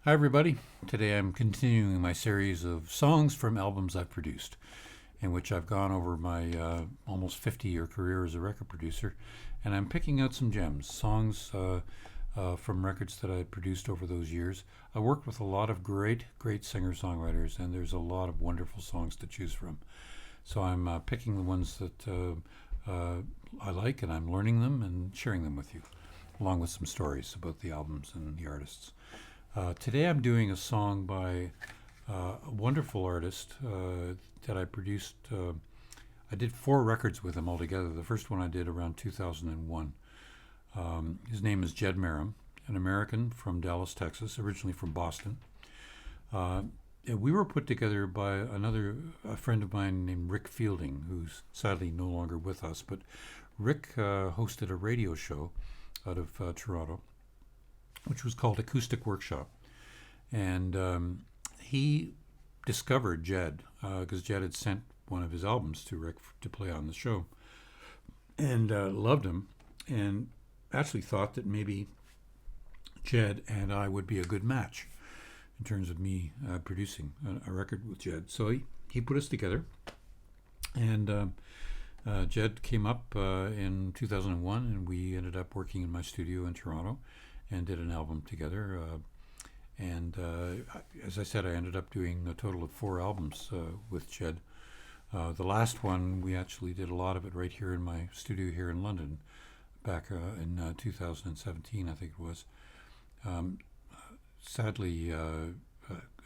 Hi, everybody. Today I'm continuing my series of songs from albums I've produced, in which I've gone over my almost 50-year career as a record producer, and I'm picking out some gems, songs from records that I produced over those years. I worked with a lot of great singer-songwriters, and there's a lot of wonderful songs to choose from. So I'm picking the ones that I like, and I'm learning them and sharing them with you, along with some stories about the albums and the artists. Today I'm doing a song by a wonderful artist that I produced. I did 4 records with him altogether. The first one I did around 2001. His name is Jed Marum, an American from Dallas, Texas, originally from Boston. We were put together by a friend of mine named Rick Fielding, who's sadly no longer with us. But Rick hosted a radio show out of Toronto, which was called Acoustic Workshop. And he discovered Jed, because Jed had sent one of his albums to Rick to play on the show, and loved him, and actually thought that maybe Jed and I would be a good match in terms of me producing a record with Jed. So he put us together, and Jed came up in 2001, and we ended up working in my studio in Toronto and did an album together. As I said, I ended up doing a total of 4 albums with Jed. The last one, we actually did a lot of it right here in my studio here in London, back in 2017, I think it was. Sadly, a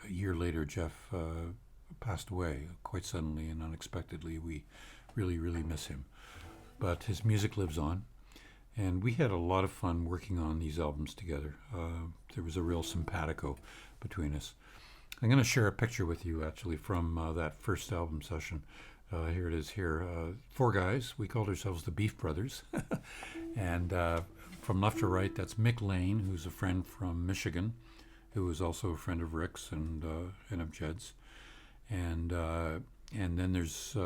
year later, Jeff passed away quite suddenly and unexpectedly. We really miss him. But his music lives on. And we had a lot of fun working on these albums together. There was a real simpatico between us. I'm going to share a picture with you, actually, from that first album session. Here it is here. 4 guys. We called ourselves the Beef Brothers. And from left to right, that's Mick Lane, who's a friend from Michigan, who was also a friend of Rick's and of Jed's. And then there's,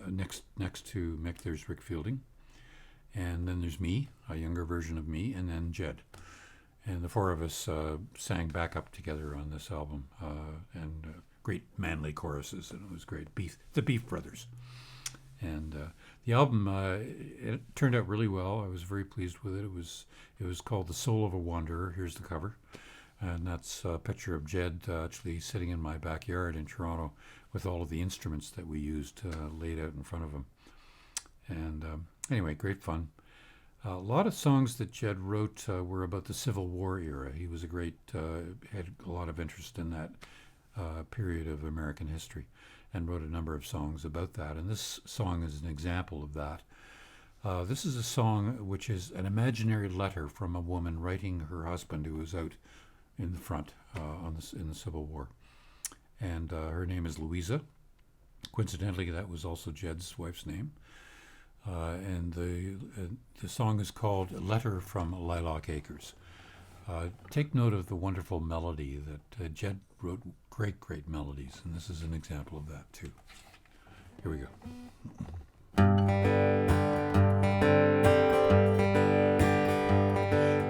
next to Mick, there's Rick Fielding. And then there's me, a younger version of me, and then Jed. And the 4 of us sang backup together on this album, and great manly choruses, and it was great. The Beef Brothers. And the album, it turned out really well. I was very pleased with it. It was called The Soul of a Wanderer. Here's the cover. And that's a picture of Jed actually sitting in my backyard in Toronto with all of the instruments that we used laid out in front of him. And anyway, great fun. A lot of songs that Jed wrote were about the Civil War era. He was had a lot of interest in that period of American history and wrote a number of songs about that. And this song is an example of that. This is a song which is an imaginary letter from a woman writing her husband who was out in the front in the Civil War. And her name is Louisa. Coincidentally, that was also Jed's wife's name. And the song is called Letter from Lilac Acres. Take note of the wonderful melody that Jed wrote great melodies, and this is an example of that too. Here we go.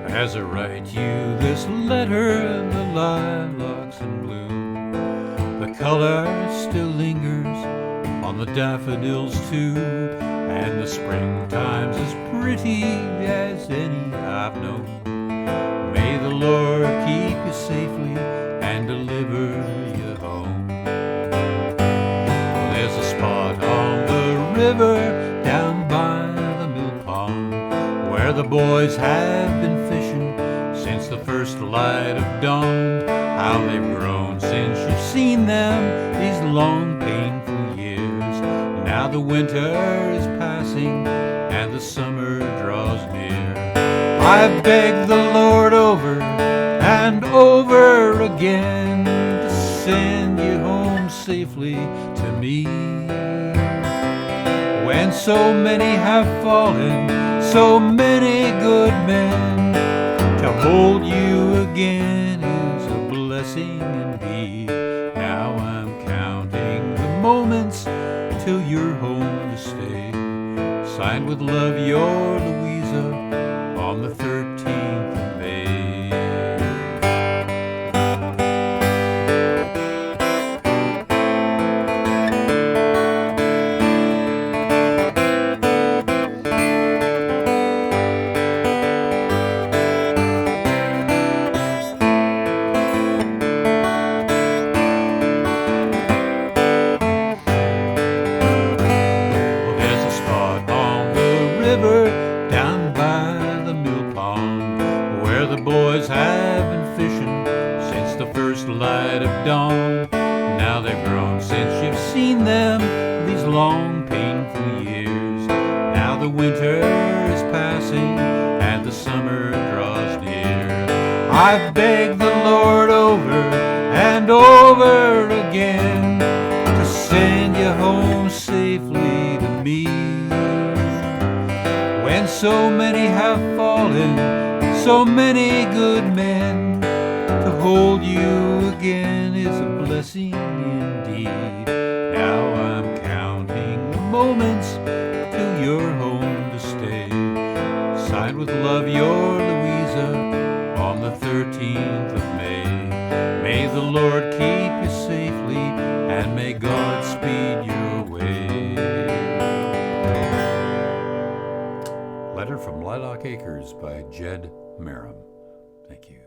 As I write you this letter, the lilacs in bloom, the color still lingers on the daffodils too, and the springtime's as pretty as any I've known. May the Lord keep you safely and deliver you home. Well, there's a spot on the river down by the mill pond where the boys have been fishing since the first light of dawn. How they've grown since you've seen them these long painful years. Now the winter is passing and the summer draws near. I've begged the Lord over and over again to send you home safely to me. When so many have fallen, so many good men, to hold you again is a blessing indeed. Now I'm counting the moments till you're home to stay. Signed with love, your Louisa, on the 13th of May. light of dawn. Now they've grown since you've seen them these long, painful years. Now the winter is passing and the summer draws near. I've begged the Lord over and over again to send you home safely to me. When so many have fallen, so many good men, to hold you again is a blessing indeed. Now I'm counting the moments till you're home to stay. Signed with love, your Louisa, on the 13th of May. May the Lord keep you safely, and may God speed your way. Letter from Lilac Acres by Jed Marum. Thank you.